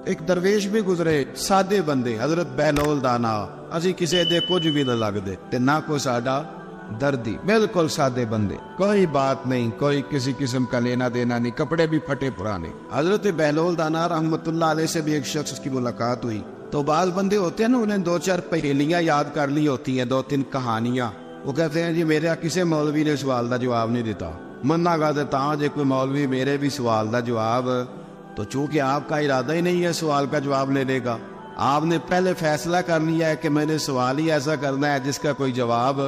ایک درویش بھی گزرے, سادے بندے, حضرت بہلول دانا, اسی کسی دے کچھ بھی نہ لگ دے تے نہ کو ساڈا دردی, بالکل سادے بندے, کوئی بات نہیں, کوئی کسی قسم کا لینا دینا نہیں, کپڑے بھی پھٹے پرانے. حضرت بہلول دانا رحمت اللہ علیہ سے بھی ایک شخص کی ملاقات ہوئی. تو بعض بندے ہوتے ہیں نا, انہیں 2-4 پہیلیاں یاد کر لی ہوتی ہیں, 2-3 کہانیاں. وہ کہتے ہیں جی میرا کسی مولوی نے سوال دا جواب نہیں دیتا, مننا گا دیتا جے کوئی مولوی میرے بھی سوال دا جواب. تو چونکہ آپ کا ارادہ ہی نہیں ہے سوال کا جواب لینے کا, آپ نے پہلے فیصلہ کر لیا ہے کہ میں نے سوال ہی ایسا کرنا ہے جس کا کوئی جواب.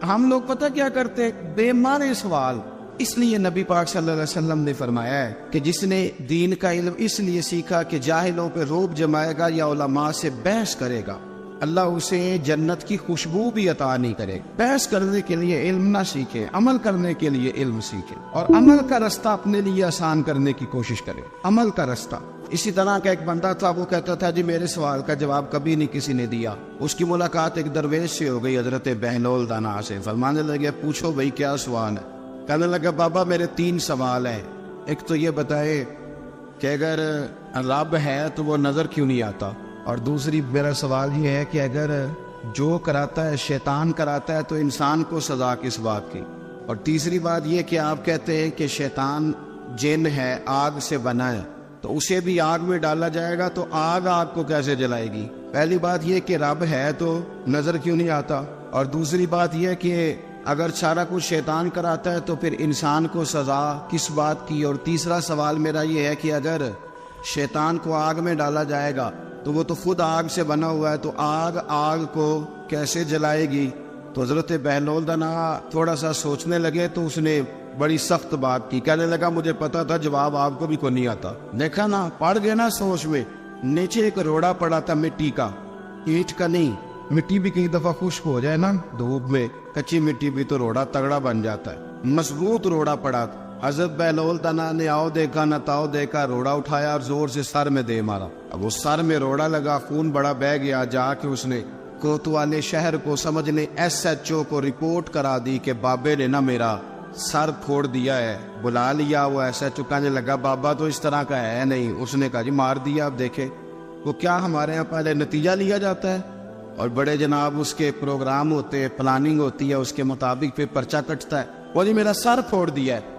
ہم لوگ پتہ کیا کرتے, بے معنی سوال. اس لیے نبی پاک صلی اللہ علیہ وسلم نے فرمایا ہے کہ جس نے دین کا علم اس لیے سیکھا کہ جاہلوں پہ روب جمائے گا یا علماء سے بحث کرے گا, اللہ اسے جنت کی خوشبو بھی عطا نہیں کرے. بحث کرنے کے لیے علم نہ سیکھے, عمل کرنے کے لیے علم سیکھے, اور عمل کا رستہ اپنے لیے آسان کرنے کی کوشش کرے, عمل کا رستہ. اسی طرح کا ایک بندہ تھا, وہ کہتا تھا جی میرے سوال کا جواب کبھی نہیں کسی نے دیا. اس کی ملاقات ایک درویش سے ہو گئی, حضرت بہلول دانا سے. فرمانے لگے پوچھو بھائی کیا سوال ہے؟ کہنے لگا بابا میرے 3 سوال ہیں. ایک تو یہ بتائے کہ اگر رب ہے تو وہ نظر کیوں نہیں آتا, اور دوسری میرا سوال یہ ہے کہ اگر جو کراتا ہے شیطان کراتا ہے تو انسان کو سزا کس بات کی, اور تیسری بات یہ کہ آپ کہتے ہیں کہ شیطان جن ہے, آگ سے بنا ہے, تو اسے بھی آگ میں ڈالا جائے گا تو آگ کو کیسے جلائے گی؟ پہلی بات یہ کہ رب ہے تو نظر کیوں نہیں آتا, اور دوسری بات یہ کہ اگر سارا کچھ شیطان کراتا ہے تو پھر انسان کو سزا کس بات کی؟ اور تیسرا سوال میرا یہ ہے کہ اگر شیطان کو آگ میں ڈالا جائے گا تو وہ تو خود آگ سے بنا ہوا ہے, تو آگ کو کیسے جلائے گی؟ تو حضرت بہلول دانا تھوڑا سا سوچنے لگے تو اس نے بڑی سخت بات کی. کہنے لگا مجھے پتا تھا جواب آپ کو بھی کوئی نہیں آتا. دیکھا نا, پڑ گئے نا سوچ میں. نیچے ایک روڑا پڑا تھا مٹی کا, اینٹ کا نہیں. مٹی بھی کئی دفعہ خشک ہو جائے نا دھوپ میں, کچی مٹی بھی تو روڑا تگڑا بن جاتا ہے. مضبوط روڑا پڑا تھا. حضرت بہلول دانا نے آؤ دیکھا نہ تاؤ دیکھا, روڑا اٹھایا اور زور سے سر میں دے مارا. اب وہ سر میں روڑا لگا, خون بڑا بہ گیا. جا کے اس نے کوتوالے شہر کو سمجھنے SHO کو رپورٹ کرا دی کہ بابے نے نا میرا سر پھوڑ دیا ہے. بلا لیا. وہ SHO کہنے لگا بابا تو اس طرح کا ہے نہیں. اس نے کہا جی مار دیا. اب دیکھے وہ کیا ہمارے ہاں پہلے نتیجہ لیا جاتا ہے, اور بڑے جناب اس کے پروگرام ہوتے ہیں, پلاننگ ہوتی ہے, اس کے مطابق پھر پرچہ کٹتا ہے. وہ جی میرا سر پھوڑ دیا ہے.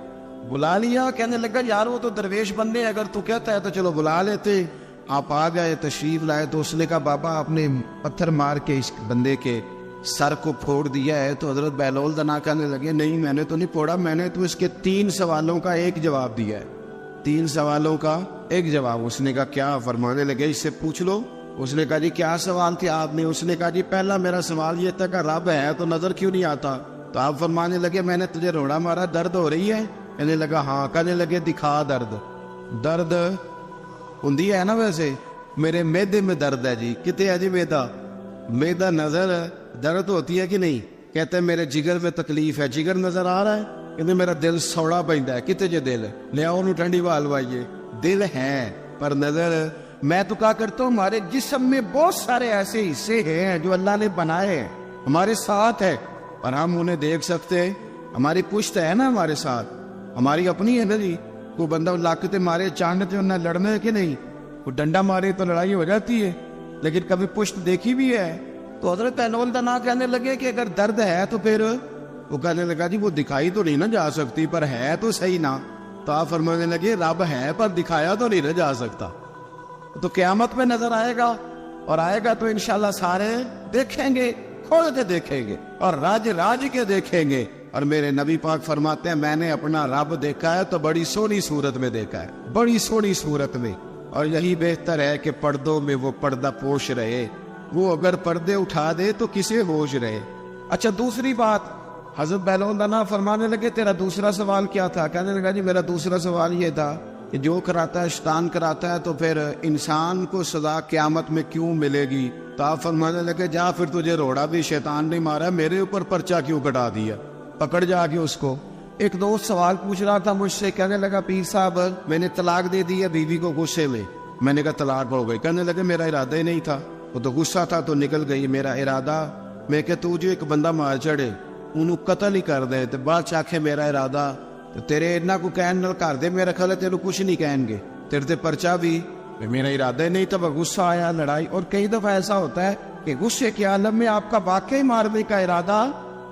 بلا لیا. کہنے لگا یار وہ تو درویش بندے, اگر تو کہتا ہے تو چلو بلا لیتے. آپ آ گئے, تشریف لائے. تو اس نے کہا بابا آپ نے پتھر مار کے اس بندے کے سر کو پھوڑ دیا ہے. تو حضرت بہلول دانا کہنے لگے نہیں میں نے تو نہیں پھوڑا, میں نے تو اس کے 3 سوالوں کا ایک جواب دیا ہے. 3 سوالوں کا ایک جواب. اس نے کہا کیا؟ فرمانے لگے اس سے پوچھ لو. اس نے کہا جی کیا سوال تھے آپ نے؟ اس نے کہا جی پہلا میرا سوال یہ تھا کہ رب ہے تو نظر کیوں نہیں آتا؟ تو آپ فرمانے لگے میں نے تجھے روڑا مارا, درد ہو رہی ہے؟ کہنے لگا ہاں. کہنے لگے دکھا درد ہوندی ہے نا ویسے, میرے میدے میں درد ہے. جی کتے ہے جی میدا نظر درد ہوتی ہے کہ نہیں؟ کہتے ہیں میرے جگر میں تکلیف ہے. جگر نظر آ رہا ہے؟ کہتے میرا دل سوڑا پیندا ہے. کتے جے دل لے آؤ انہوں ٹھنڈی وال وائیے. دل ہے پر نظر. میں تو کہا کرتا ہوں ہمارے جسم میں بہت سارے ایسے حصے ہیں جو اللہ نے بنائے ہیں, ہمارے ساتھ ہے اور ہم انہیں دیکھ سکتے ہیں. ہماری پشت ہے نا ہمارے ساتھ, ہماری اپنی ہے نا جی. کوئی بندہ لاکتے مارے چاند جو نہ لڑنے کہ نہیں, کوئی ڈنڈا مارے تو لڑائی ہو جاتی ہے, لیکن کبھی پشت دیکھی بھی ہے. تو حضرت بہلول دانا کہنے لگے کہ اگر درد ہے تو پھر وہ کہنے لگا جی وہ دکھائی تو نہیں نہ جا سکتی پر ہے تو صحیح نا. تو آپ فرمانے لگے رب ہے پر دکھایا تو نہیں نہ جا سکتا. تو قیامت میں نظر آئے گا, اور آئے گا تو انشاءاللہ سارے دیکھیں گے, کھول کے دیکھیں گے اور راج کے دیکھیں گے. اور میرے نبی پاک فرماتے ہیں میں نے اپنا رب دیکھا ہے تو بڑی سونی صورت میں دیکھا ہے, بڑی سونی صورت میں. اور یہی بہتر ہے کہ پردوں میں وہ پردہ پوش رہے, وہ اگر پردے اٹھا دے تو کسے ہوش رہے. اچھا دوسری بات, حضرت بہلول دانا فرمانے لگے تیرا دوسرا سوال کیا تھا؟ کہنے لگا جی میرا دوسرا سوال یہ تھا کہ جو کراتا ہے شیطان کراتا ہے تو پھر انسان کو سزا قیامت میں کیوں ملے گی؟ تو آپ فرمانے لگے جا پھر تجھے روڑا بھی شیطان نے مارا, میرے اوپر پرچہ کیوں کٹا دیا؟ پکڑ جا کے اس کو. ایک دوست سوال پوچھ رہا تھا مجھ سے, کہنے لگا پیر صاحب میں نے طلاق دے دی ہے بیوی کو غصے میں. میں نے کہا طلاق ہو گئی. کہنے لگے میرا ارادہ ہی نہیں تھا, وہ تو غصہ تھا تو نکل گئی. میرا ارادہ میں کہ تو جو ایک بندہ مار چڑھے انہوں قتل ہی کر دے, تو بعد چاکھے میرا ارادہ تو تیرے اتنا کو کہن نال کر دے, میرا خیال ہے تیرے کچھ نہیں کہیں گے, تیرے تے پرچہ بھی میرا ارادہ ہی نہیں تھا، غصہ آیا، لڑائی. اور کئی دفعہ ایسا ہوتا ہے کہ غصے کے عالم میں آپ کا واقعی مارنے کا ارادہ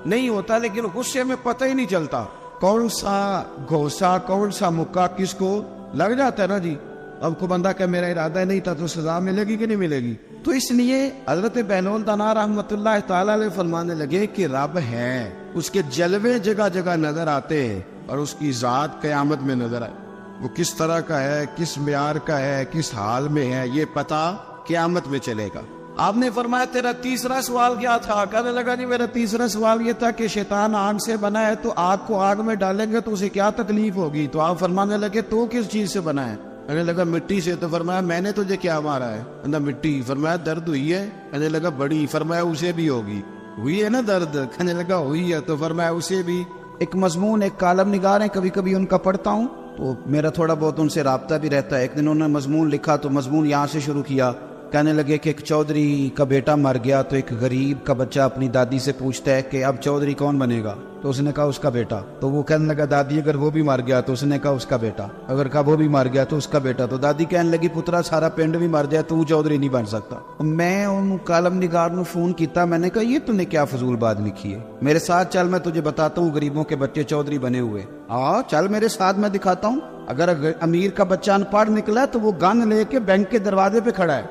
نہیں ہوتا، لیکن غصے میں پتہ ہی نہیں چلتا کون سا گھوسا کون سا مکہ کس کو لگ جاتا ہے نا جی. اب کو بندہ کہ میرا ارادہ نہیں تھا تو سزا ملے گی کہ نہیں ملے گی. تو اس لیے حضرت بہلول دانا رحمت اللہ تعالی علیہ فرمانے لگے کہ رب ہے، اس کے جلوے جگہ جگہ نظر آتے ہیں اور اس کی ذات قیامت میں نظر آئے. وہ کس طرح کا ہے، کس معیار کا ہے، کس حال میں ہے، یہ پتہ قیامت میں چلے گا. آپ نے فرمایا تیرا تیسرا سوال کیا تھا؟ کہنے لگا جی میرا تیسرا سوال یہ تھا کہ شیطان آگ سے بنا ہے تو آگ کو آگ میں ڈالیں گے تو اسے کیا تکلیف ہوگی؟ تو آپ فرمانے لگے تو کس چیز سے بنا ہے؟ کہنے لگا مٹی سے. تو فرمایا میں نے تجھے کیا مارا ہے؟ کہنا مٹی. فرمایا درد ہوئی ہے؟ کہنے لگا بڑی. فرمایا اسے بھی ہوگی. ہوئی ہے نا درد؟ کہنے لگا ہوئی ہے. تو فرمایا اسے بھی. ایک مضمون ایک کالم نگار ہیں، کبھی کبھی ان کا پڑھتا ہوں تو میرا تھوڑا بہت ان سے رابطہ بھی رہتا ہے. ایک دن انہوں نے مضمون لکھا تو مضمون یہاں سے شروع کیا. کہنے لگے کہ ایک چودھری کا بیٹا مر گیا تو ایک غریب کا بچہ اپنی دادی سے پوچھتا ہے کہ اب چودھری کون بنے گا؟ تو اس نے کہا اس کا بیٹا. تو وہ کہنے لگا دادی اگر وہ بھی مر گیا؟ تو اس نے کہا اس کا بیٹا. اگر کہا وہ بھی مر گیا تو اس کا بیٹا. تو دادی کہنے لگی پترا سارا پنڈ بھی مر جائے تو چودھری نہیں بن سکتا. میں ان کالم نگار نے فون کیتا، میں نے کہا یہ تو نے کیا فضول بات لکھی ہے، میرے ساتھ چل میں تجھے بتاتا ہوں غریبوں کے بچے چودھری بنے ہوئے. ہاں چل میرے ساتھ میں دکھاتا ہوں. اگر امیر کا بچہ ان پڑھ نکلا تو وہ گن لے کے بینک کے دروازے پہ کھڑا ہے،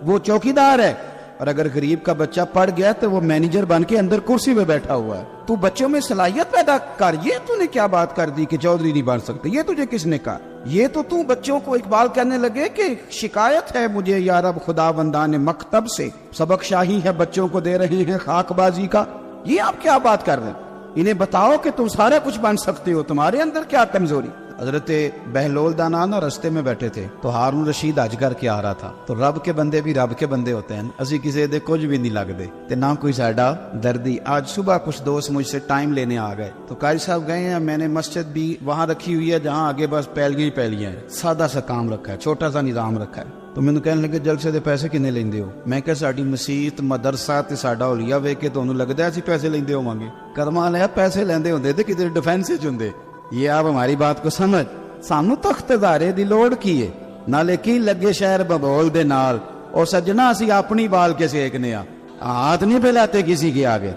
وہ چوکیدار ہے. اور اگر غریب کا بچہ پڑھ گیا تو وہ مینیجر بن کے اندر کرسی پہ بیٹھا ہوا ہے. تو بچوں میں صلاحیت پیدا کر. یہ تو نے کیا بات کر دی کہ چودھری نہیں بن سکتے؟ یہ تجھے کس نے کہا؟ یہ تو بچوں کو اقبال کہنے لگے کہ شکایت ہے مجھے یا رب خدا بندان مکتب سے، سبق شاہی ہے بچوں کو دے رہے ہیں خاک بازی کا. یہ آپ کیا بات کر رہے ہیں؟ انہیں بتاؤ کہ تم سارا کچھ بن سکتے ہو، تمہارے اندر کیا کمزوری؟ حضرت بہلول دانا نا رستے میں بیٹھے تھے تو ہارون رشید حج کر کے آ رہا تھا. تو رب کے بندے بھی رب کے بندے ہوتے ہیں، اسی کسی دے کچھ بھی نہیں لگتے تے نہ کوئی ساڈا دردی. آج صبح کچھ دوست مجھ سے ٹائم لینے آ گئے تو قاری صاحب گئے ہیں. میں نے مسجد بھی وہاں رکھی ہوئی ہے جہاں آگے بس پیلیاں ہیں، سادہ سا کام رکھا ہے، چھوٹا سا نظام رکھا ہے. تو مینوں کہنے لگے جلسے دے پیسے کنے لیندے ہو؟ میں کہ ساڈی مسیت مدرسہ تے ساڈا اولیا ویکھ کے تانوں لگدا ہے اسی پیسے لیندے ہوواں گے؟ کرما لیا پیسے لیندے ہوندے تے کدھر ڈیفینس وچ ہوندے. یہ آپ ہماری بات کو سمجھ. سانو تخت دارے دی لوڑ کی ہے، نالے کی لگے شہر ببول دے نال. اور سجنا اسی اپنی بال کے سیکنے ہاتھ نہیں پھیلاتے کسی کے آگے.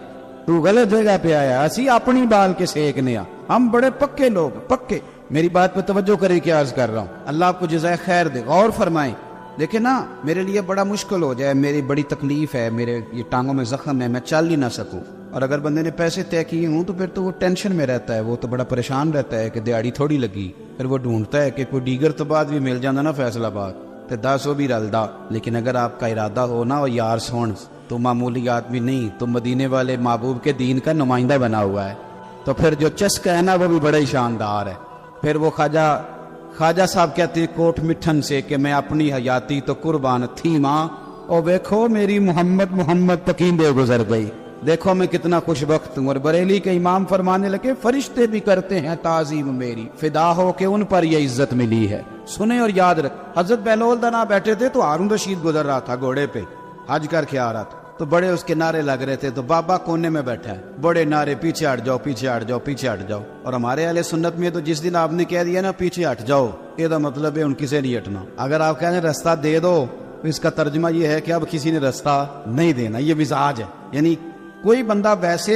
تو غلط جگہ پہ آیا، اسی اپنی بال کے سیکنے. ہم بڑے پکے لوگ، پکے. میری بات پہ توجہ کرے کہ عرض کر رہا ہوں. اللہ آپ کو جزائے خیر دے. غور فرمائیں. دیکھیں نا میرے لیے بڑا مشکل ہو جائے، میری بڑی تکلیف ہے، میرے یہ ٹانگوں میں زخم ہے، میں چل ہی نہ سکوں. اور اگر بندے نے پیسے طے کیے ہوں تو پھر تو وہ ٹینشن میں رہتا ہے، وہ تو بڑا پریشان رہتا ہے کہ دیہڑی تھوڑی لگی. پھر وہ ڈھونڈتا ہے کہ کوئی دیگر تو بعد بھی مل جانا نا فیصلہ باد تے 10 بھی رلدا. لیکن اگر آپ کا ارادہ ہو نا اور یار سون تو معمولی آدمی نہیں، تو مدینے والے محبوب کے دین کا نمائندہ بنا ہوا ہے. تو پھر جو چسکا ہے نا وہ بھی بڑا ہی شاندار ہے. پھر وہ خواجہ صاحب کہتے ہیں کوٹ مٹھن سے کہ میں اپنی حیاتی تو قربان تھی ماں، اور دیکھو میری محمد تکیندے گزر گئی. دیکھو میں کتنا خوش بخت ہوں. اور بریلی کے امام فرمانے لگے فرشتے بھی کرتے ہیں تعظیم میری، فدا ہو کہ ان پر یہ عزت ملی ہے. سنیں اور یاد رکھ. حضرت بہلول دانا بیٹھے تھے تو ہارون رشید گزر رہا تھا گھوڑے پہ، حج کر کے آ رہا تھا. تو بڑے اس کے نعرے لگ رہے تھے. تو بابا کونے میں بیٹھا ہے، بڑے نعرے پیچھے ہٹ جاؤ پیچھے ہٹ جاؤ پیچھے ہٹ جاؤ. اور ہمارے اہل سنت میں تو جس دن آپ نے کہہ دیا نا پیچھے ہٹ جاؤ، یہ دا مطلب ہے ان کسی نہیں ہٹنا. اگر آپ کہنے رستہ دے دو تو اس کا ترجمہ یہ ہے کہ اب کسی نے رستہ نہیں دینا. یہ مزاج ہے. یعنی کوئی بندہ ویسے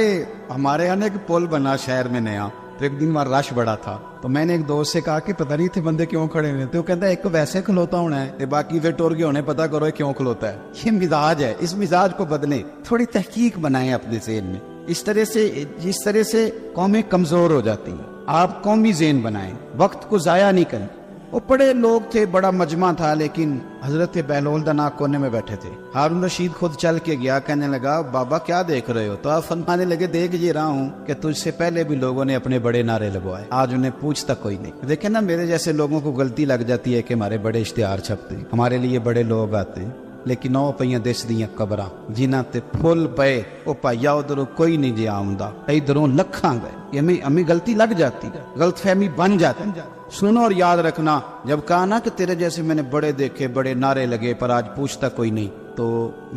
ہمارے یہاں ایک پل بنا شہر میں نیا، تو ایک دن وہاں رش بڑا تھا. تو میں نے ایک دوست سے کہا کہ پتہ نہیں تھے بندے کیوں کھڑے ہوئے. تو وہ کہتا ہے ایک ویسے کھلوتا ہونا ہے، باقی پھر ٹور کے ہونے پتہ کرو کیوں کھلوتا ہے. یہ مزاج ہے. اس مزاج کو بدلیں، تھوڑی تحقیق بنائیں اپنے ذہن میں. جس طرح سے قومیں کمزور ہو جاتی ہیں، آپ قومی ذہن بنائیں، وقت کو ضائع نہیں کریں. وہ بڑے لوگ تھے، بڑا مجمع تھا، لیکن حضرت بہلول دانا کونے میں بیٹھے تھے. ہارون رشید خود چل کے گیا، کہنے لگا بابا کیا دیکھ رہے ہو؟ تو آپ فرمانے لگے دیکھ یہ رہا ہوں کہ تجھ سے پہلے بھی لوگوں نے اپنے بڑے نعرے لگوائے، آج انہیں پوچھتا کوئی نہیں. دیکھیں نا میرے جیسے لوگوں کو غلطی لگ جاتی ہے کہ ہمارے بڑے اشتہار چھپتے ہیں، ہمارے لیے بڑے لوگ آتے ہیں، لیکن او پئیاں دس دیاں قبراں جنہاں تے پھل پے، او پایا ادھروں کوئی نہیں جی آمدا، ادھروں لکھاں گئے. ہمیں غلطی لگ جاتی ہے، غلط فہمی بن جاتی ہے. سنو اور یاد رکھنا، جب کہا نا کہ تیرے جیسے میں نے بڑے دیکھے، بڑے نعرے لگے، پر آج پوچھتا کوئی نہیں، تو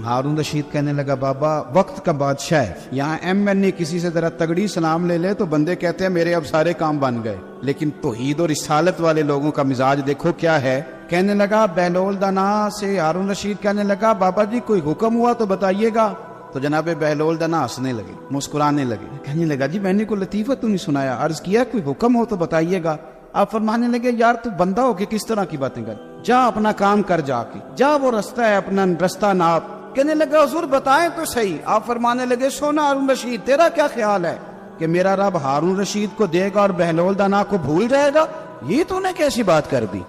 ہارون رشید کہنے لگا بابا وقت کا بادشاہ ہے. یہاں MNA کسی سے ذرا تگڑی سلام لے لے تو بندے کہتے ہیں میرے اب سارے کام بن گئے. لیکن توحید اور رسالت والے لوگوں کا مزاج دیکھو کیا ہے کہنے لگا بہلول دانا سے ہارون رشید کہنے لگا بابا جی کوئی حکم ہوا تو بتائیے گا. تو جناب بہلول دانا ہنسنے لگے, مسکرانے لگے, کہنے لگا جی میں نے کوئی لطیفہ تو نہیں سنایا, عرض کیا کوئی حکم ہو تو بتائیے گا. آپ فرمانے لگے یار تو بندہ ہو کے کس طرح کی باتیں کر, جا اپنا کام کر, جا کے جا وہ رستہ ہے اپنا رستہ ناپ. کہنے لگا حضور بتائیں تو صحیح. آپ فرمانے لگے سونا ہارون رشید تیرا کیا خیال ہے کہ میرا رب ہارون رشید کو دے گا اور بہلول دانا کو بھول جائے گا؟ یہ تو نے کیسی بات کر دی,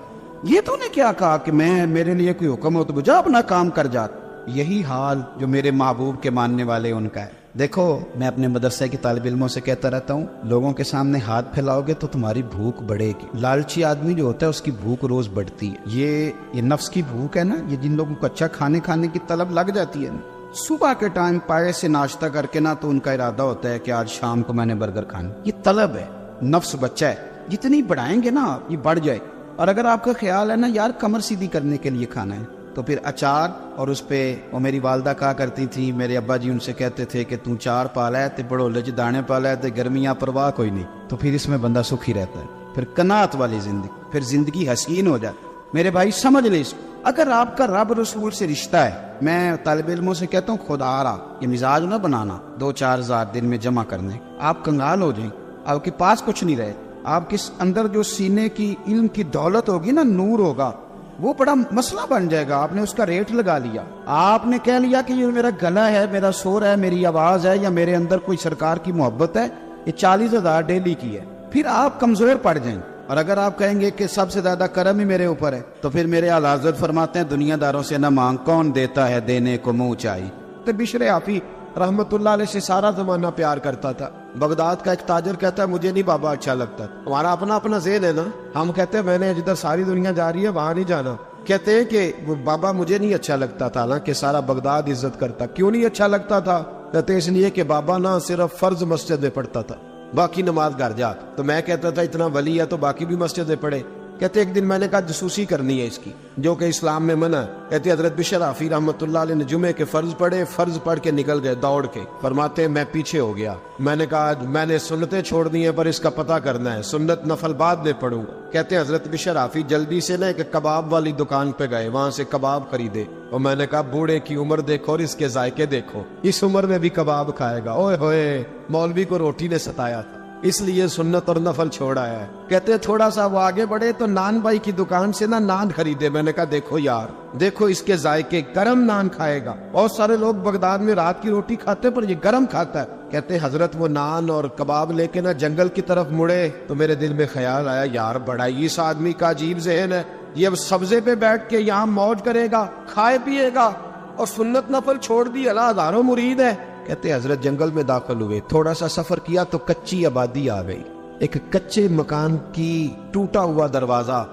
یہ تو نے کیا کہا کہ میں میرے لیے کوئی حکم ہو تو جا اپنا کام کر جا. یہی حال جو میرے محبوب کے ماننے والے ان کا ہے. دیکھو میں اپنے مدرسے کے طالب علموں سے کہتا رہتا ہوں, لوگوں کے سامنے ہاتھ پھیلاؤ گے تو تمہاری بھوک بڑھے گی. لالچی آدمی جو ہوتا ہے اس کی بھوک روز بڑھتی ہے. یہ نفس کی بھوک ہے نا, یہ جن لوگوں کو اچھا کھانے کی طلب لگ جاتی ہے نا, صبح کے ٹائم پائے سے ناشتہ کر کے نا تو ان کا ارادہ ہوتا ہے کہ آج شام کو میں نے برگر کھانا. یہ طلب ہے, نفس بچہ ہے, جتنی بڑھائیں گے نا یہ بڑھ جائے. اور اگر آپ کا خیال ہے نا یار کمر سیدھی کرنے کے لیے کھانا ہے تو پھر اچار اور اس پہ, وہ میری والدہ کہا کرتی تھی, میرے ابا جی ان سے کہتے تھے کہ تو چار پالا ہے تے بڑو لج دانے پالا ہے تے گرمیاں پرواہ کوئی نہیں, تو پھر اس میں بندہ سکھی رہتا ہے. پھر قناعت والی زندگی, پھر زندگی حسین ہو جاتی. میرے بھائی سمجھ لے اس کو, اگر آپ کا رب رسول سے رشتہ ہے, میں طالب علموں سے کہتا ہوں خدا را یہ مزاج نہ بنانا 2-4 ہزار دن میں جمع کرنے, آپ کنگال ہو جائیں, آپ کے پاس کچھ نہیں رہے. آپ کے اندر جو سینے کی علم کی دولت ہوگی نا, نور ہوگا, وہ بڑا مسئلہ بن جائے گا. آپ نے اس کا ریٹ لگا لیا, آپ نے کہہ لیا کہ یہ میرا گلا ہے, میرا سور ہے, میری آواز ہے, یا میرے اندر کوئی سرکار کی محبت ہے, یہ 40,000 ڈیلی کی ہے, پھر آپ کمزور پڑ جائیں. اور اگر آپ کہیں گے کہ سب سے زیادہ کرم ہی میرے اوپر ہے, تو پھر میرے اعلی حضرت فرماتے ہیں دنیا داروں سے نہ مانگ, کون دیتا ہے دینے کو منہ چاہیے. تو بشر حافی رحمت اللہ علیہ سے سارا زمانہ پیار کرتا تھا. بغداد کا ایک تاجر کہتا ہے مجھے نہیں بابا اچھا لگتا. ہمارا اپنا ذہن ہے نا, ہم کہتے ہیں میں نے جدھر ساری دنیا جا رہی ہے وہاں نہیں جانا. کہتے ہیں کہ بابا مجھے نہیں اچھا لگتا تھا, حالانکہ سارا بغداد عزت کرتا. کیوں نہیں اچھا لگتا تھا؟ کہتے اس لیے کہ بابا نہ صرف فرض مسجد میں پڑھتا تھا, باقی نماز گھر جا. تو میں کہتا تھا اتنا ولی ہے تو باقی بھی مسجد میں پڑھے. کہتے ایک دن میں نے کہا جسوسی کرنی ہے اس کی, جو کہ اسلام میں منع ہے. کہتے حضرت بشر حافی رحمت اللہ علیہ نے جمعے کے فرض پڑھے, فرض پڑھ کے نکل گئے دوڑ کے. فرماتے میں پیچھے ہو گیا, میں نے کہا میں نے سنتیں چھوڑ دی ہیں پر اس کا پتہ کرنا ہے, سنت نفل بعد میں پڑھوں گا. کہتے ہیں حضرت بشر حافی جلدی سے نا کہ کباب والی دکان پہ گئے, وہاں سے کباب خریدے. اور میں نے کہا بوڑھے کی عمر دیکھو اور اس کے ذائقے دیکھو, اس عمر میں بھی کباب کھائے گا. اوئے ہوئے, مولوی کو روٹی نے ستایا تھا, اس لیے سنت اور نفل چھوڑا ہے. کہتے تھوڑا سا وہ آگے بڑھے تو نان بھائی کی دکان سے نا نان خریدے. میں نے کہا دیکھو یار, دیکھو اس کے ذائقے, گرم نان کھائے گا. بہت سارے لوگ بغداد میں رات کی روٹی کھاتے پر یہ گرم کھاتا ہے. کہتے حضرت وہ نان اور کباب لے کے نا جنگل کی طرف مڑے تو میرے دل میں خیال آیا یار بڑا اس آدمی کا عجیب ذہن ہے, یہ اب سبزے پہ بیٹھ کے یہاں موج کرے گا, کھائے پیے گا, اور سنت نفل چھوڑ دی, اللہ ہزاروں مرید ہے. کہتے حضرت جنگل میں داخل ہوئے, تھوڑا سا سفر کیا تو کچی آبادی آ گئی. ایک کچے مکان کی ٹوٹا ہوا دروازہ,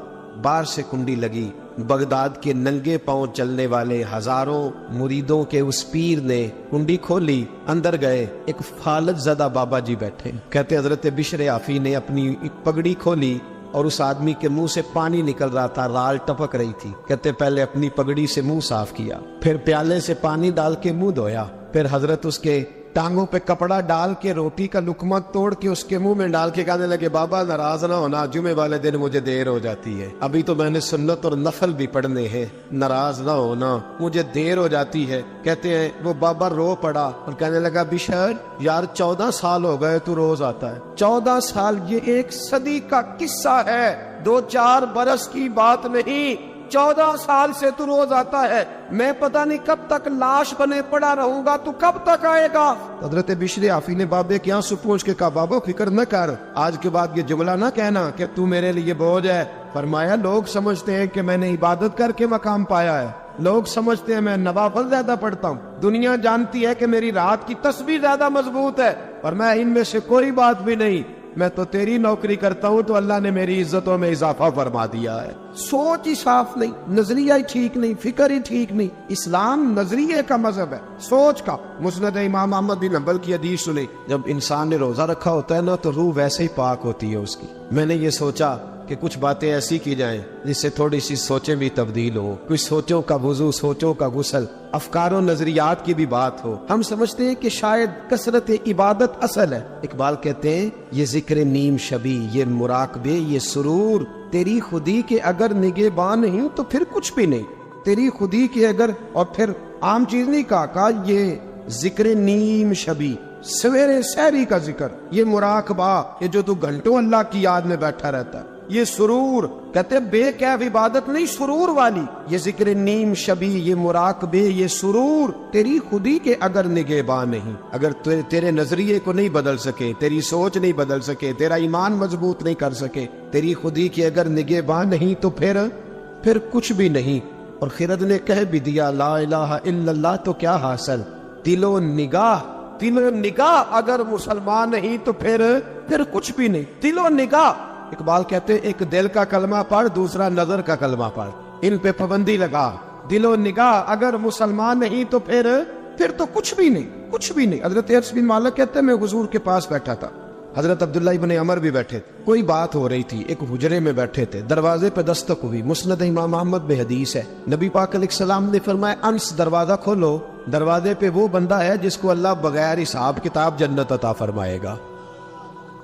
باہر سے کنڈی لگی. بغداد کے ننگے پاؤں چلنے والے ہزاروں مریدوں کے اس پیر نے کنڈی کھولی, اندر گئے, ایک فالج زدہ بابا جی بیٹھے. کہتے حضرت بشر حافی نے اپنی پگڑی کھولی اور اس آدمی کے منہ سے پانی نکل رہا تھا, رال ٹپک رہی تھی. کہتے پہلے اپنی پگڑی سے منہ صاف کیا, پھر پیالے سے پانی ڈال کے منہ دھویا, پھر حضرت اس کے ٹانگوں پہ کپڑا ڈال کے روٹی کا لقمہ توڑ کے اس کے منہ میں ڈال کے کہنے لگے بابا ناراض نہ ہونا, جمعے والے دن مجھے دیر ہو جاتی ہے, ابھی تو میں نے سنت اور نفل بھی پڑھنے ہیں, ناراض نہ ہونا, مجھے دیر ہو جاتی ہے. کہتے ہیں وہ بابا رو پڑا اور کہنے لگا بشر یار 14 سال ہو گئے تو روز آتا ہے. 14 سال یہ 1 صدی کا قصہ ہے, 2-4 برس کی بات نہیں. 14 سال سے تو روز آتا ہے, میں پتہ نہیں کب تک لاش بنے پڑا رہوں گا, تو کب تک آئے گا. حضرت بشر حافی نے بابے کی آنسو پوچھ کے کہا بابا فکر نہ کر, آج کے بعد یہ جملہ نہ کہنا کہ تو میرے لیے بوجھ ہے. فرمایا لوگ سمجھتے ہیں کہ میں نے عبادت کر کے مقام پایا ہے, لوگ سمجھتے ہیں میں نوافل زیادہ پڑھتا ہوں, دنیا جانتی ہے کہ میری رات کی تسبیح زیادہ مضبوط ہے, اور میں ان میں سے کوئی بات بھی نہیں. میں تو تیری نوکری کرتا ہوں تو اللہ نے میری عزتوں میں اضافہ فرما دیا ہے. سوچ ہی صاف نہیں, نظریہ ہی ٹھیک نہیں, فکر ہی ٹھیک نہیں. اسلام نظریے کا مذہب ہے, سوچ کا. مسند امام احمد بن حنبل کی حدیث سنی, جب انسان نے روزہ رکھا ہوتا ہے نا تو روح ویسے ہی پاک ہوتی ہے اس کی. میں نے یہ سوچا کہ کچھ باتیں ایسی کی جائیں جس سے تھوڑی سی سوچیں بھی تبدیل ہو، کچھ سوچوں کا وضو، سوچوں کا غسل، افکار و نظریات کی بھی بات ہو۔ ہم سمجھتے ہیں کہ شاید کثرت عبادت اصل ہے۔ اقبال کہتے ہیں یہ ذکر نیم شبی، یہ مراقبے، یہ سرور تیری خودی کے اگر نگہباں نہیں تو پھر کچھ بھی نہیں، تیری خودی کے اگر، اور پھر عام چیز نہیں کہا یہ ذکر نیم شبی، سویرے سحری کا ذکر، یہ مراقبہ، یہ جو تو گھنٹوں اللہ کی یاد میں بیٹھا رہتا ہے، یہ سرور، کہتے بے کیف عبادت نہیں، سرور والی، یہ ذکر نیم شبی، یہ مراقبے، یہ سرور تیری خودی کے اگر نگہباں نہیں، اگر تیرے نظریے کو نہیں بدل سکے، تیری سوچ نہیں بدل سکے، تیرا ایمان مضبوط نہیں کر سکے، تیری خودی کے اگر نگہباں نہیں تو پھر کچھ بھی نہیں۔ اور خرد نے کہہ بھی دیا لا الہ الا اللہ تو کیا حاصل، دل و نگاہ اگر مسلمان نہیں تو پھر کچھ بھی نہیں، دل و نگاہ۔ اقبال کہتے ہیں ایک دل کا کلمہ پڑھ، دوسرا نظر کا کلمہ پڑھ، ان پہ پابندی لگا، دل و نگاہ اگر مسلمان نہیں تو پھر تو کچھ بھی نہیں، کچھ بھی نہیں۔ حضرت انس بن مالک کہتے ہیں میں حضور کے پاس بیٹھا تھا، حضرت عبداللہ ابن عمر بھی بیٹھے تھے، کوئی بات ہو رہی تھی، ایک حجرے میں بیٹھے تھے، دروازے پہ دستک ہوئی، مسند امام احمد میں حدیث ہے، نبی پاک علیہ السلام نے فرمایا انس دروازہ کھولو، دروازے پہ وہ بندہ ہے جس کو اللہ بغیر حساب کتاب جنت عطا فرمائے گا،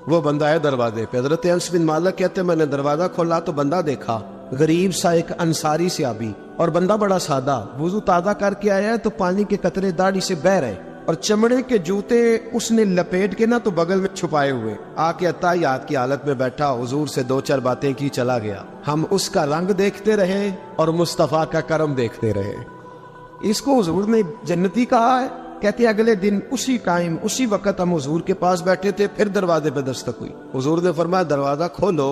وہ بندہ ہے دروازے پہ۔ حضرت انس بن مالک کہتے ہیں میں نے دروازہ کھولا تو بندہ دیکھا، غریب سا ایک انصاری صحابی، اور بندہ بڑا سادہ، وضو تازہ کر کے آیا ہے تو پانی کے قطرے داڑھی سے بہہ رہے، اور چمڑے کے جوتے اس نے لپیٹ کے تو بغل میں چھپائے ہوئے، آ کے عطائیات کی حالت میں بیٹھا، حضور سے دو چار باتیں کی، چلا گیا۔ ہم اس کا رنگ دیکھتے رہے اور مصطفیٰ کا کرم دیکھتے رہے۔ اس کو حضور نے جنتی کہا ہے۔ کہتے اگلے دن اسی ٹائم اسی وقت ہم حضور کے پاس بیٹھے تھے، پھر دروازے پہ دستک ہوئی، حضور نے فرمایا دروازہ کھولو،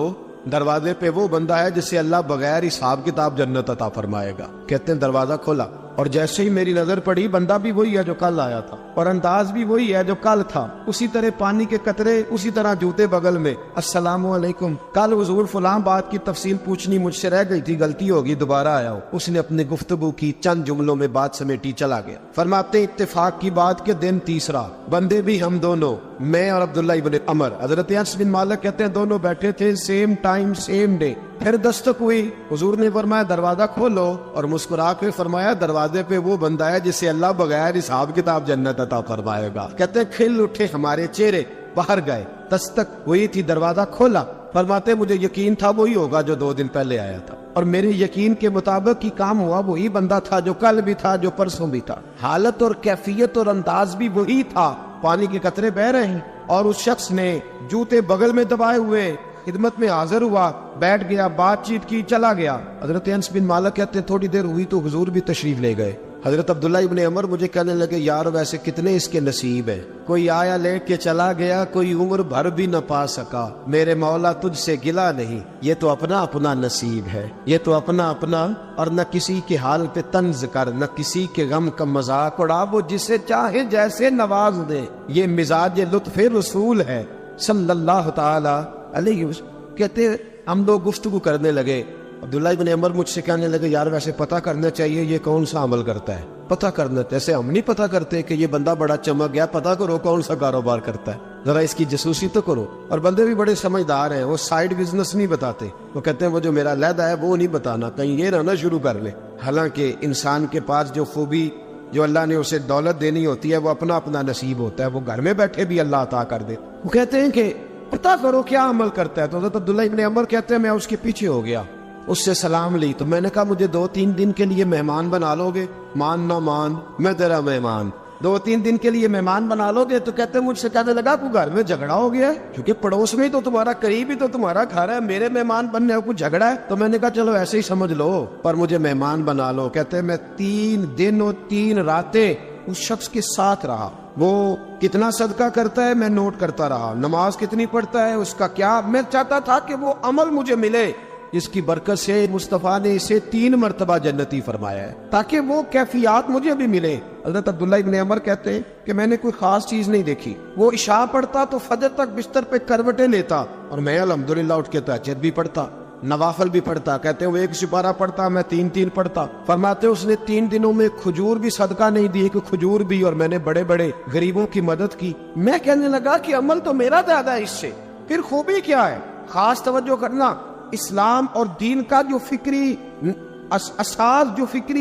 دروازے پہ وہ بندہ ہے جسے اللہ بغیر حساب کتاب جنت عطا فرمائے گا۔ کہتے ہیں دروازہ کھولا، اور جیسے ہی میری نظر پڑی بندہ بھی وہی ہے جو کل آیا تھا، اور انداز بھی وہی ہے جو کل تھا، اسی طرح پانی کے قطرے، اسی طرح جوتے بغل میں، السلام علیکم، کل حضور فلاں بات کی تفصیل پوچھنی مجھ سے رہ گئی تھی، غلطی ہوگی، دوبارہ آیا ہو۔ اس نے اپنی گفتگو کی، چند جملوں میں بات سمیٹی، چلا گیا۔ فرماتے اتفاق کی بات کے دن تیسرا، بندے بھی ہم دونوں، میں اور عبداللہ ابن عمر، حضرت انس بن مالک کہتے ہیں دونوں بیٹھے تھے، سیم ٹائم سیم ڈے، پھر دستک ہوئی، حضور نے فرمایا دروازہ کھولو، اور مسکرا کے فرمایا دروازے پہ وہ بندہ ہے جسے اللہ بغیر حساب کتاب جنت عطا فرمائے گا۔ کہتے ہیں کھل اٹھے ہمارے چہرے، باہر گئے، دستک ہوئی تھی، دروازہ کھولا، فرماتے مجھے یقین تھا وہی ہوگا جو 2 دن پہلے آیا تھا، اور میرے یقین کے مطابق ہی کام ہوا، وہی بندہ تھا جو کل بھی تھا، جو پرسوں بھی تھا، حالت اور کیفیت اور انداز بھی وہی تھا، پانی کے قطرے بہ رہے ہیں، اور اس شخص نے جوتے بغل میں دبائے ہوئے خدمت میں حاضر ہوا، بیٹھ گیا، بات چیت کی، چلا گیا۔ حضرت انس بن مالک کہتے ہیں تھوڑی دیر ہوئی تو حضور بھی تشریف لے گئے۔ حضرت عبداللہ ابن عمر مجھے کہنے لگے یار ویسے کتنے اس کے نصیب ہیں، کوئی آیا لے کے چلا گیا، کوئی عمر بھر بھی نہ پا سکا، میرے مولا تجھ سے گلا نہیں، یہ تو اپنا اپنا نصیب ہے، یہ تو اپنا اپنا، اور نہ کسی کے حال پہ طنز کر، نہ کسی کے غم کا مذاق اڑا، وہ جسے چاہے جیسے نواز دے، یہ مزاج لطف رسول ہے صلی اللہ تعالی علیہ وسلم۔ کہتے ہم لوگ گفتگو کرنے لگے، عبداللہ ابن عمر مجھ سے کہنے لگے یار ویسے پتہ کرنا چاہیے یہ کون سا عمل کرتا ہے، پتہ کرنا، جیسے ہم نہیں پتہ کرتے کہ یہ بندہ بڑا چمک گیا، پتہ کرو کون سا کاروبار کرتا ہے، ذرا اس کی جاسوسی تو کرو۔ اور بندے بھی بڑے سمجھدار ہیں، وہ سائیڈ بزنس نہیں بتاتے، وہ کہتے ہیں وہ جو میرا علیحدہ ہے وہ نہیں بتانا، کہیں یہ نہ شروع کر لے۔ حالانکہ انسان کے پاس جو خوبی، جو اللہ نے اسے دولت دینی ہوتی ہے، وہ اپنا اپنا نصیب ہوتا ہے، وہ گھر میں بیٹھے بھی اللہ عطا کر دے۔ وہ کہتے ہیں کہ پتہ کرو کیا عمل کرتا ہے، تو حضرت عبداللہ ابن عمر کہتے ہیں میں اس کے پیچھے ہو گیا، اس سے سلام لی، تو میں نے کہا مجھے 2-3 دن کے لیے مہمان بنا لو گے؟ مان نہ مان، میں تیرا مہمان، 2-3 دن کے لیے مہمان بنا لو گے؟ تو کہتے ہیں مجھ سے کہنے لگا کوئی گھر میں جھگڑا ہو گیا ہے، کیونکہ پڑوس میں ہی تو تمہارا قریب ہی تو تمہارا گھر ہے، میرے مہمان بننے کو جھگڑا ہے؟ تو میں نے کہا چلو ایسے ہی سمجھ لو، پر مجھے مہمان بنا لو۔ کہتے ہیں میں 3 دن اور 3 راتیں اس شخص کے ساتھ رہا، وہ کتنا صدقہ کرتا ہے میں نوٹ کرتا رہا، نماز کتنی پڑھتا ہے، اس کا کیا، میں چاہتا تھا کہ وہ عمل مجھے ملے جس کی برکت سے مصطفیٰ نے اسے 3 مرتبہ جنتی فرمایا ہے، تاکہ وہ کیفیات مجھے بھی ملے۔ حضرت عبداللہ ابن عمر کہتے ہیں کہ میں نے کوئی خاص چیز نہیں دیکھی، وہ عشاء پڑھتا تو فجر تک بستر پہ کروٹیں لیتا، اور میں الحمدللہ اٹھ کے تہجد بھی پڑھتا، نوافل بھی پڑھتا۔ کہتے ہیں وہ 1 سپارہ پڑھتا، میں 3 پڑھتا۔ فرماتے اس نے 3 دنوں میں کھجور بھی صدقہ نہیں دی، کہ کھجور بھی، اور میں نے بڑے بڑے غریبوں کی مدد کی۔ میں کہنے لگا کہ عمل تو میرا زیادہ ہے اس سے، پھر خوبی کیا ہے؟ خاص توجہ کرنا، اسلام اور دین کا جو فکری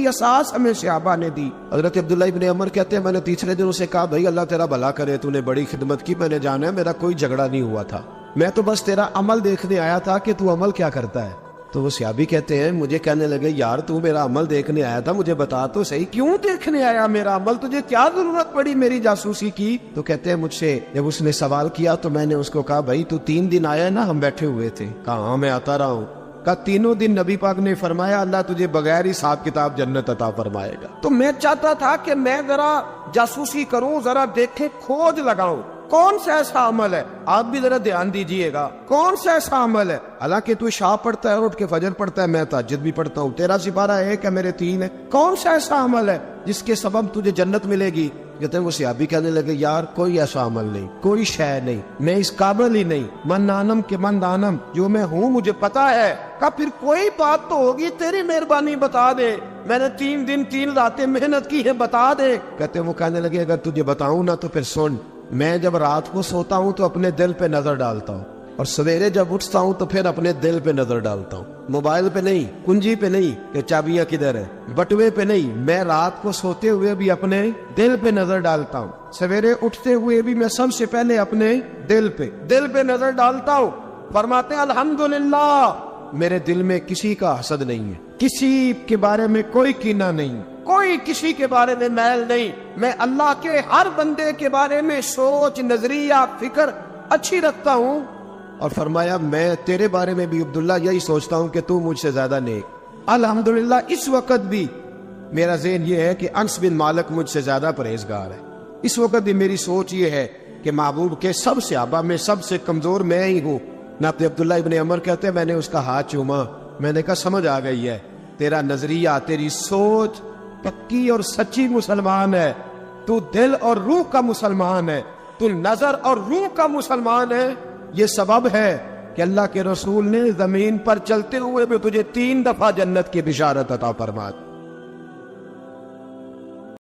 اساس ہمیں صحابہ نے دی. حضرت عبداللہ ابن عمر کہتے ہیں میں نے تیسرے دن اسے کہا بھائی اللہ تیرا بھلا کرے، تو نے بڑی خدمت کی، میں نے جانا ہے میرا کوئی جھگڑا نہیں ہوا تھا، میں تو بس تیرا عمل دیکھنے آیا تھا کہ تو عمل کیا کرتا ہے. تو وہ صحابی کہتے ہیں مجھے کہنے لگے یار تو میرا عمل دیکھنے آیا تھا، مجھے بتا تو صحیح کیوں دیکھنے آیا میرا عمل؟ تجھے کیا ضرورت پڑی میری جاسوسی کی؟ تو کہتے ہیں مجھ سے جب اس نے سوال کیا تو میں نے اس کو کہا بھائی تو 3 دن آیا نا، ہم بیٹھے ہوئے تھے. کہا ہاں میں آتا رہا ہوں. کہا 3 دن نبی پاک نے فرمایا اللہ تجھے بغیر حساب کتاب جنت عطا فرمائے گا. تو میں چاہتا تھا کہ میں ذرا جاسوسی کروں، ذرا دیکھیں، کھوج لگاؤں کون سا ایسا عمل ہے. آپ بھی ذرا دھیان دیجئے گا، کون سا ایسا عمل ہے؟ حالانکہ تو عشاء پڑھتا ہے اور اٹھ کے فجر پڑھتا ہے، میں تہجد بھی پڑھتا ہوں، تیرا سپارہ 1 ہے میرے 3 ہے. کون سا ایسا عمل ہے جس کے سبب تجھے جنت ملے گی؟ کہتے ہیں وہ صحابی کہنے لگے یار کوئی ایسا عمل نہیں، کوئی شے نہیں، میں اس قابل ہی نہیں. من دانم کے من دانم، جو میں ہوں مجھے پتا ہے. کہا پھر کوئی بات تو ہوگی، تیری مہربانی بتا دے، میں نے 3 دن 3 راتیں محنت کی ہے، بتا دے. کہتے ہیں وہ کہنے لگے اگر تجھے بتاؤں نا تو پھر سن، میں جب رات کو سوتا ہوں تو اپنے دل پہ نظر ڈالتا ہوں، اور سویرے جب اٹھتا ہوں تو پھر اپنے دل پہ نظر ڈالتا ہوں. موبائل پہ نہیں، کنجی پہ نہیں کہ چابیاں کدھر ہے، بٹوے پہ نہیں، میں رات کو سوتے ہوئے بھی اپنے دل پہ نظر ڈالتا ہوں، سویرے اٹھتے ہوئے بھی میں سب سے پہلے اپنے دل پہ نظر ڈالتا ہوں. فرماتے ہیں الحمدللہ میرے دل میں کسی کا حسد نہیں ہے، کسی کے بارے میں کوئی کینہ نہیں، کوئی کسی کے بارے میں میل نہیں. میں اللہ کے ہر بندے کے بارے میں سوچ، نظریہ، فکر اچھی رکھتا ہوں. اور فرمایا میں تیرے بارے میں بھی عبداللہ یہی سوچتا ہوں کہ تو مجھ سے زیادہ نیک. الحمدللہ اس وقت بھی میرا ذہن یہ ہے کہ انس بن مالک مجھ سے زیادہ پرہیزگار ہے. اس وقت بھی میری سوچ یہ ہے کہ محبوب کے سب صحابہ میں سب سے کمزور میں ہی ہوں. نہ عبداللہ ابن عمر کہتے ہیں میں نے اس کا ہاتھ چوما، میں نے کہا سمجھ آ گئی ہے، تیرا نظریہ، تیری سوچ پکی اور سچی مسلمان ہے، تو دل اور روح کا مسلمان ہے، تو نظر اور روح کا مسلمان ہے. یہ سبب ہے کہ اللہ کے رسول نے زمین پر چلتے ہوئے بھی تجھے 3 دفعہ جنت کی بشارت عطا فرمائی.